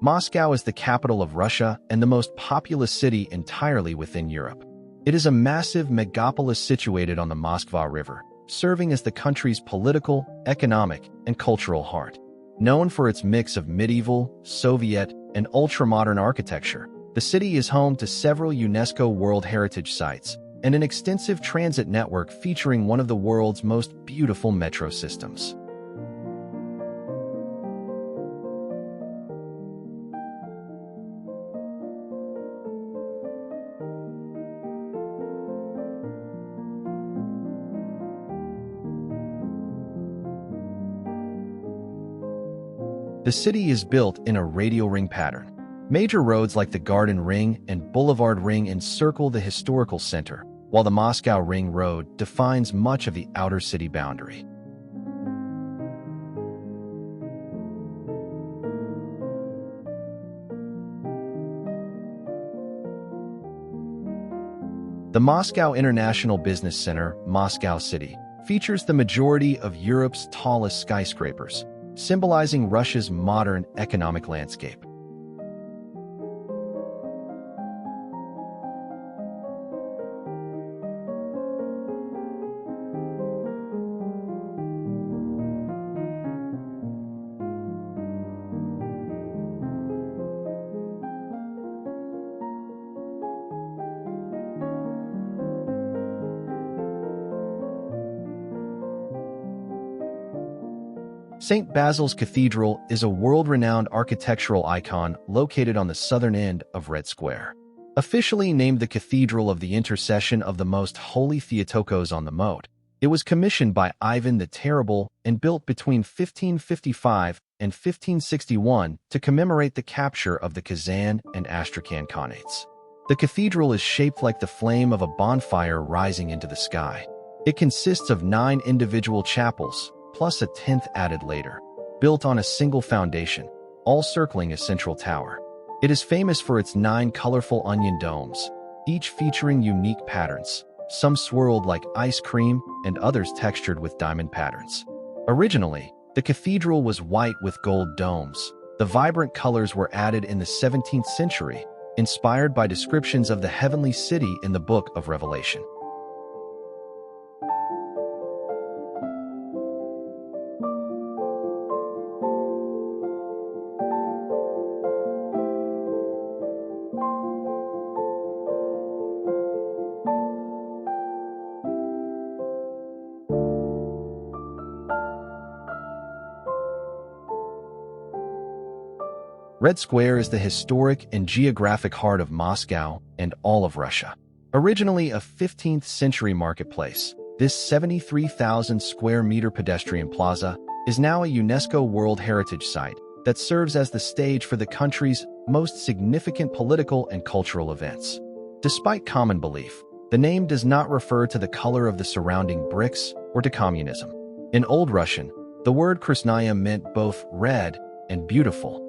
Moscow is the capital of Russia and the most populous city entirely within Europe. It is a massive megapolis situated on the Moskva River, serving as the country's political, economic, and cultural heart. Known for its mix of medieval, Soviet, and ultra-modern architecture, the city is home to several UNESCO World Heritage Sites and an extensive transit network featuring one of the world's most beautiful metro systems. The city is built in a radial ring pattern. Major roads like the Garden Ring and Boulevard Ring encircle the historical center, while the Moscow Ring Road defines much of the outer city boundary. The Moscow International Business Center, Moscow City, features the majority of Europe's tallest skyscrapers, symbolizing Russia's modern economic landscape. St. Basil's Cathedral is a world-renowned architectural icon located on the southern end of Red Square. Officially named the Cathedral of the Intercession of the Most Holy Theotokos on the Moat, it was commissioned by Ivan the Terrible and built between 1555 and 1561 to commemorate the capture of the Kazan and Astrakhan khanates. The cathedral is shaped like the flame of a bonfire rising into the sky. It consists of 9 individual chapels, plus a 10th added later, built on a single foundation, all circling a central tower. It is famous for its 9 colorful onion domes, each featuring unique patterns, some swirled like ice cream and others textured with diamond patterns. Originally, the cathedral was white with gold domes. The vibrant colors were added in the 17th century, inspired by descriptions of the heavenly city in the Book of Revelation. Red Square is the historic and geographic heart of Moscow and all of Russia. Originally a 15th century marketplace, this 73,000 square meter pedestrian plaza is now a UNESCO World Heritage Site that serves as the stage for the country's most significant political and cultural events. Despite common belief, the name does not refer to the color of the surrounding bricks or to communism. In Old Russian, the word Krasnaya meant both red and beautiful.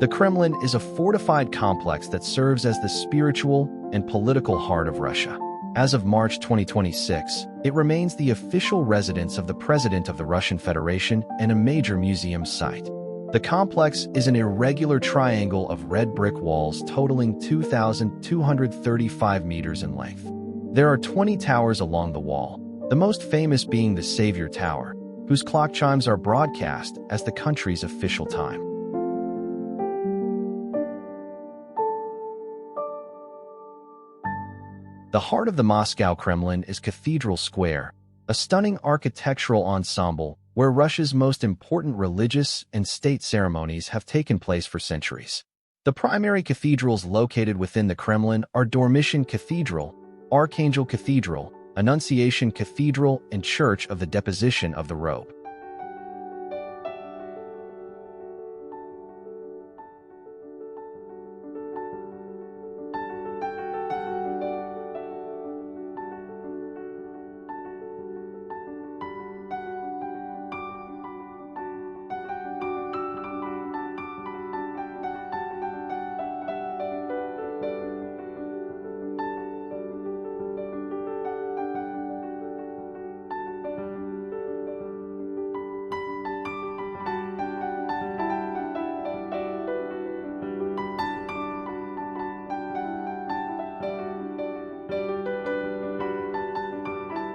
The Kremlin is a fortified complex that serves as the spiritual and political heart of Russia. As of March 2026, it remains the official residence of the President of the Russian Federation and a major museum site. The complex is an irregular triangle of red brick walls totaling 2,235 meters in length. There are 20 towers along the wall, the most famous being the Savior Tower, whose clock chimes are broadcast as the country's official time. The heart of the Moscow Kremlin is Cathedral Square, a stunning architectural ensemble where Russia's most important religious and state ceremonies have taken place for centuries. The primary cathedrals located within the Kremlin are Dormition Cathedral, Archangel Cathedral, Annunciation Cathedral, and Church of the Deposition of the Robe.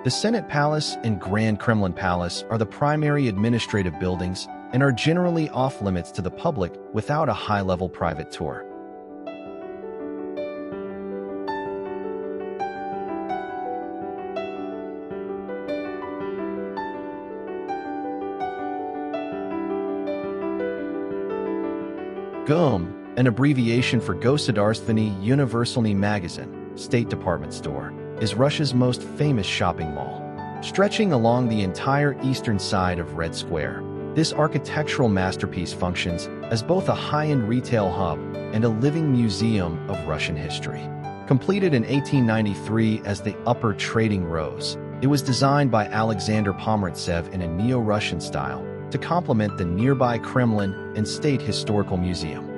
The Senate Palace and Grand Kremlin Palace are the primary administrative buildings and are generally off-limits to the public without a high-level private tour. GUM, an abbreviation for Gosudarstvenny Universalny Magazin, State Department Store, is Russia's most famous shopping mall. Stretching along the entire eastern side of Red Square, this architectural masterpiece functions as both a high-end retail hub and a living museum of Russian history. Completed in 1893 as the Upper Trading Rose, it was designed by Alexander Pomeretsev in a neo-Russian style to complement the nearby Kremlin and State Historical Museum.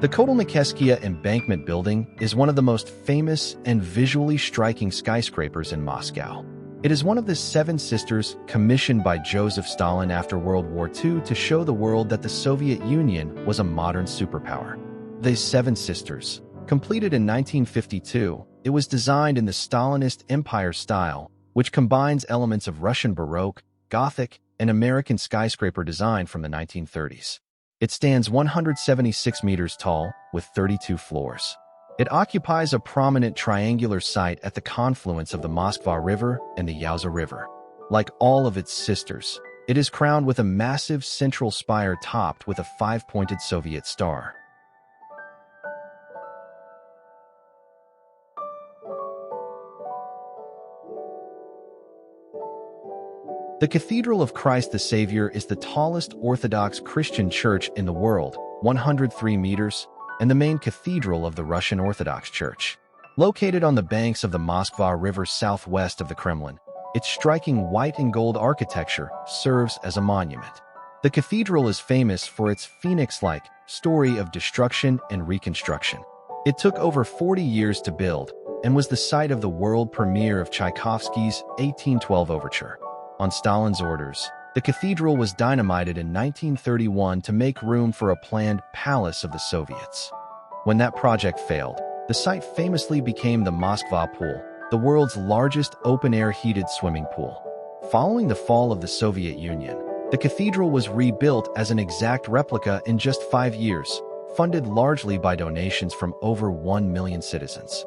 The Kotelnikeskia Embankment Building is one of the most famous and visually striking skyscrapers in Moscow. It is one of the Seven Sisters commissioned by Joseph Stalin after World War II to show the world that the Soviet Union was a modern superpower. The Seven Sisters, completed in 1952, it was designed in the Stalinist Empire style, which combines elements of Russian Baroque, Gothic, and American skyscraper design from the 1930s. It stands 176 meters tall, with 32 floors. It occupies a prominent triangular site at the confluence of the Moskva River and the Yaouza River. Like all of its sisters, it is crowned with a massive central spire topped with a five-pointed Soviet star. The Cathedral of Christ the Savior is the tallest Orthodox Christian church in the world, 103 meters, and the main cathedral of the Russian Orthodox Church. Located on the banks of the Moskva River southwest of the Kremlin, its striking white and gold architecture serves as a monument. The cathedral is famous for its phoenix-like story of destruction and reconstruction. It took over 40 years to build and was the site of the world premiere of Tchaikovsky's 1812 Overture. On Stalin's orders, the cathedral was dynamited in 1931 to make room for a planned palace of the Soviets. When that project failed, the site famously became the Moskva Pool, the world's largest open-air heated swimming pool. Following the fall of the Soviet Union, the cathedral was rebuilt as an exact replica in just 5 years, funded largely by donations from over 1 million citizens.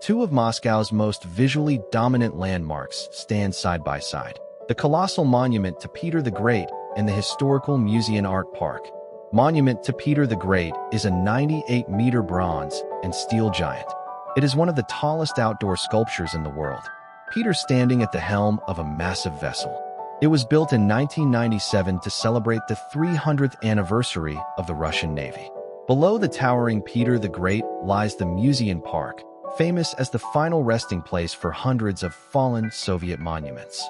Two of Moscow's most visually dominant landmarks stand side by side: the colossal monument to Peter the Great and the historical Museum Art Park. Monument to Peter the Great is a 98-meter bronze and steel giant. It is one of the tallest outdoor sculptures in the world, Peter standing at the helm of a massive vessel. It was built in 1997 to celebrate the 300th anniversary of the Russian Navy. Below the towering Peter the Great lies the Museum Park, famous as the final resting place for hundreds of fallen Soviet monuments.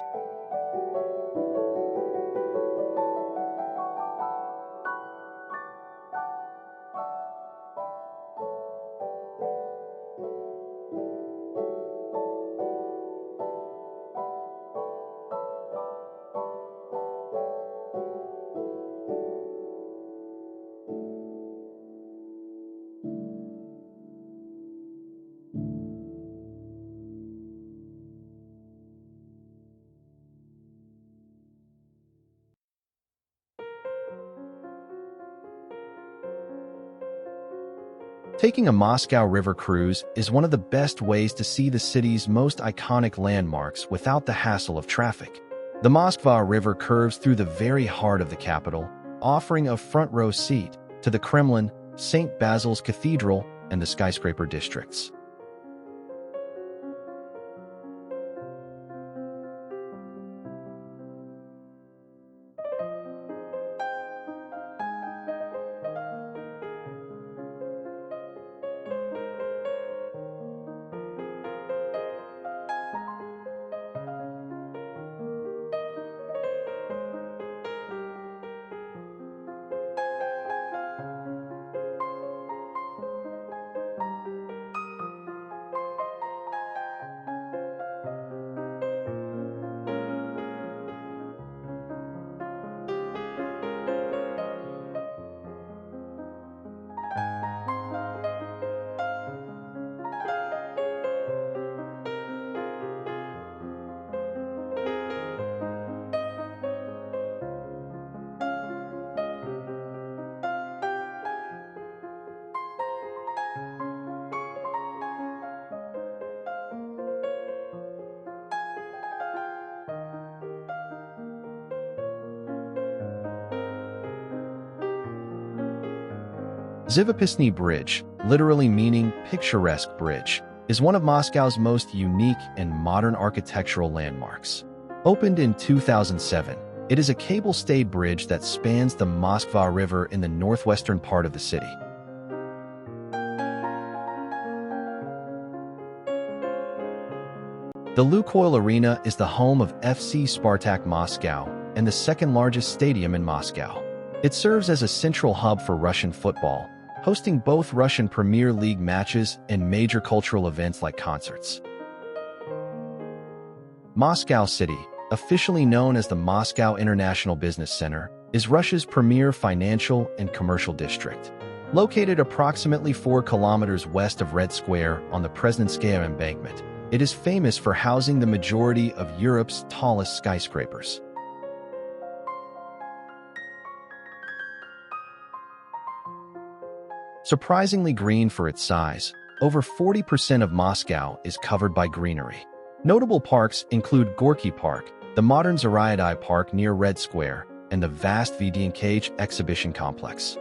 Taking a Moscow River cruise is one of the best ways to see the city's most iconic landmarks without the hassle of traffic. The Moskva River curves through the very heart of the capital, offering a front-row seat to the Kremlin, St. Basil's Cathedral, and the skyscraper districts. Zivopisny Bridge, literally meaning picturesque bridge, is one of Moscow's most unique and modern architectural landmarks. Opened in 2007, it is a cable-stayed bridge that spans the Moskva River in the northwestern part of the city. The Lukoil Arena is the home of FC Spartak Moscow and the second-largest stadium in Moscow. It serves as a central hub for Russian football, hosting both Russian Premier League matches and major cultural events like concerts. Moscow City, officially known as the Moscow International Business Center, is Russia's premier financial and commercial district. Located approximately 4 kilometers west of Red Square on the Presidentskaya embankment, it is famous for housing the majority of Europe's tallest skyscrapers. Surprisingly green for its size, over 40% of Moscow is covered by greenery. Notable parks include Gorky Park, the modern Zaryadye Park near Red Square, and the vast VDNKH exhibition complex.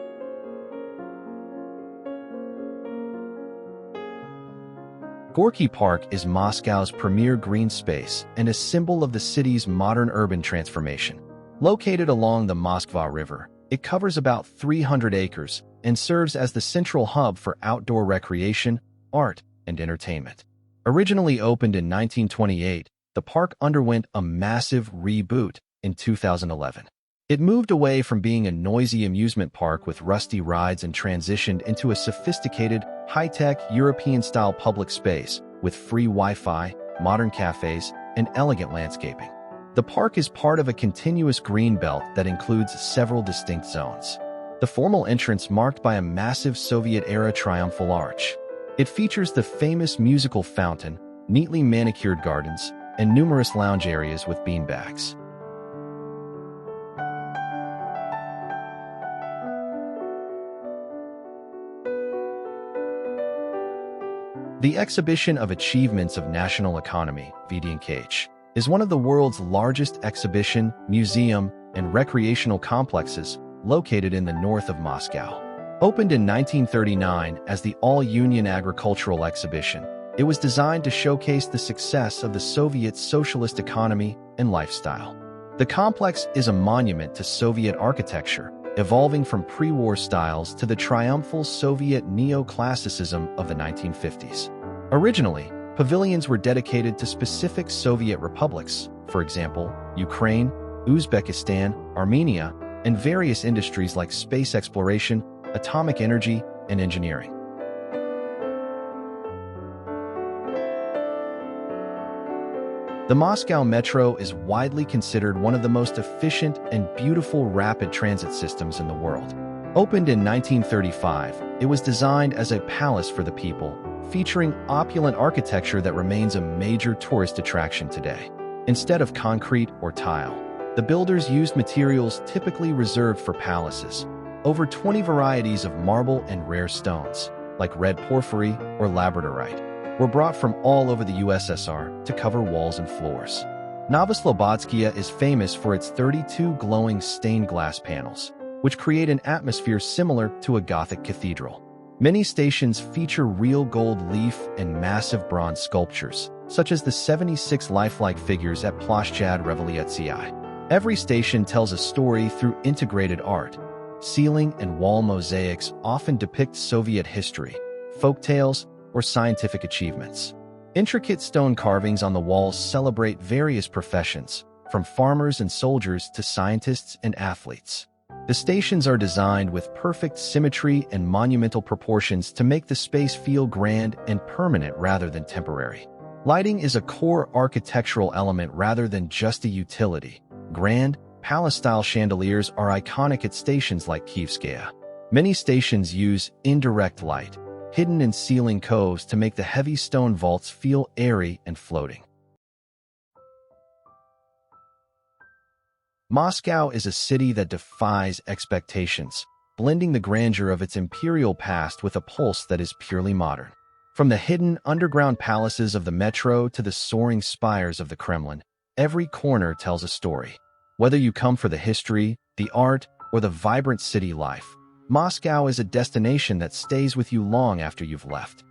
Gorky Park is Moscow's premier green space and a symbol of the city's modern urban transformation. Located along the Moskva River, it covers about 300 acres and serves as the central hub for outdoor recreation, art, and entertainment. Originally opened in 1928, the park underwent a massive reboot in 2011. It moved away from being a noisy amusement park with rusty rides and transitioned into a sophisticated, high-tech, European-style public space with free Wi-Fi, modern cafes, and elegant landscaping. The park is part of a continuous green belt that includes several distinct zones. The formal entrance marked by a massive Soviet-era triumphal arch. It features the famous musical fountain, neatly manicured gardens, and numerous lounge areas with beanbags. The Exhibition of Achievements of National Economy, VDNKH, is one of the world's largest exhibition, museum, and recreational complexes located in the north of Moscow. Opened in 1939 as the All-Union Agricultural Exhibition, it was designed to showcase the success of the Soviet socialist economy and lifestyle. The complex is a monument to Soviet architecture, evolving from pre-war styles to the triumphal Soviet neoclassicism of the 1950s. Originally, pavilions were dedicated to specific Soviet republics, for example, Ukraine, Uzbekistan, Armenia, and various industries like space exploration, atomic energy, and engineering. The Moscow Metro is widely considered one of the most efficient and beautiful rapid transit systems in the world. Opened in 1935, it was designed as a palace for the people, featuring opulent architecture that remains a major tourist attraction today. Instead of concrete or tile, the builders used materials typically reserved for palaces. Over 20 varieties of marble and rare stones, like red porphyry or labradorite, were brought from all over the USSR to cover walls and floors. Novoslobodskaya is famous for its 32 glowing stained glass panels, which create an atmosphere similar to a Gothic cathedral. Many stations feature real gold leaf and massive bronze sculptures, such as the 76 lifelike figures at Ploshchad Revolutsiai. Every station tells a story through integrated art. Ceiling and wall mosaics often depict Soviet history, folktales, or scientific achievements. Intricate stone carvings on the walls celebrate various professions, from farmers and soldiers to scientists and athletes. The stations are designed with perfect symmetry and monumental proportions to make the space feel grand and permanent rather than temporary. Lighting is a core architectural element rather than just a utility. Grand, palace-style chandeliers are iconic at stations like Kievskaya. Many stations use indirect light, hidden in ceiling coves to make the heavy stone vaults feel airy and floating. Moscow is a city that defies expectations, blending the grandeur of its imperial past with a pulse that is purely modern. From the hidden underground palaces of the metro to the soaring spires of the Kremlin, every corner tells a story. Whether you come for the history, the art, or the vibrant city life, Moscow is a destination that stays with you long after you've left.